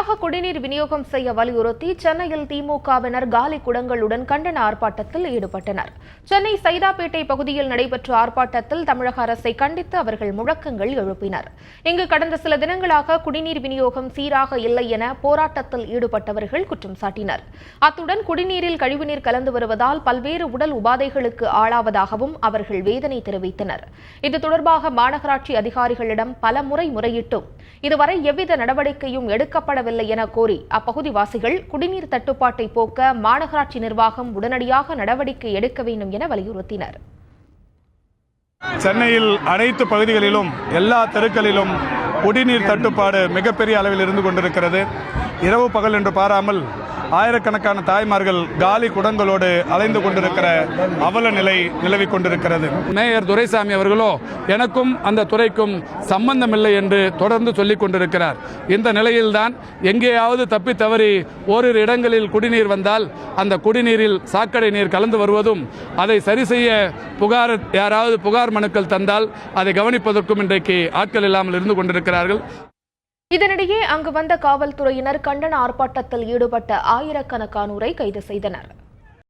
முறையாக குடிநீர் விநியோகம் செய்ய வலியுறுத்தி சென்னையில் திமுகவினர் காலி குடங்களுடன் கண்டன ஆர்ப்பாட்டத்தில் ஈடுபட்டனர். சென்னை சைதாப்பேட்டை பகுதியில் நடைபெற்ற ஆர்ப்பாட்டத்தில் தமிழக அரசை கண்டித்து அவர்கள் முழக்கங்கள் எழுப்பினர். இங்கு கடந்த சில தினங்களாக குடிநீர் விநியோகம் சீராக இல்லை என போராட்டத்தில் ஈடுபட்டவர்கள் குற்றம் சாட்டினர். அத்துடன் குடிநீரில் கழிவுநீர் கலந்து வருவதால் பல்வேறு உடல் உபாதைகளுக்கு ஆளாவதாகவும் அவர்கள் வேதனை தெரிவித்தனர். இது தொடர்பாக மாநகராட்சி அதிகாரிகளிடம் பல முறை முறையிட்டும் இதுவரை எவ்வித நடவடிக்கையும் எடுக்கப்படவில்லை என கோரி அப்பகுதிவாசிகள் குடிநீர் தட்டுப்பாட்டை போக்க மாநகராட்சி நிர்வாகம் உடனடியாக நடவடிக்கை எடுக்க வேண்டும் என வலியுறுத்தினர். சென்னையில் அனைத்து பகுதிகளிலும் எல்லா தெருக்களிலும் குடிநீர் தட்டுப்பாடு மிகப்பெரிய அளவில் இருந்து கொண்டிருக்கிறது. இரவு பகல் என்று பாராமல் ஆயிரக்கணக்கான தாய்மார்கள் காலி குடங்களோடு அலைந்து கொண்டிருக்கிற அவல நிலை நிலவிக் கொண்டிருக்கிறது. மேயர் துரைசாமி அவர்களோ எனக்கும் அந்த துறைக்கும் சம்பந்தமில்லை என்று தொடர்ந்து சொல்லிக் கொண்டிருக்கிறார். இந்த நிலையில்தான் எங்கேயாவது தப்பி தவறி ஓரிரு இடங்களில் குடிநீர் வந்தால் அந்த குடிநீரில் சாக்கடை நீர் கலந்து வருவதும் அதை சரி செய்ய யாராவது புகார் மனுக்கள் தந்தால் அதை கவனிப்பதற்கும் இன்றைக்கு ஆட்கள் இல்லாமல் இருந்து கொண்டிருக்கிறார்கள். இதனிடையே அங்கு வந்த காவல்துறையினர் கண்டன ஆர்ப்பாட்டத்தில் ஈடுபட்ட ஆயிரக்கணக்கானோரை கைது செய்தனர்.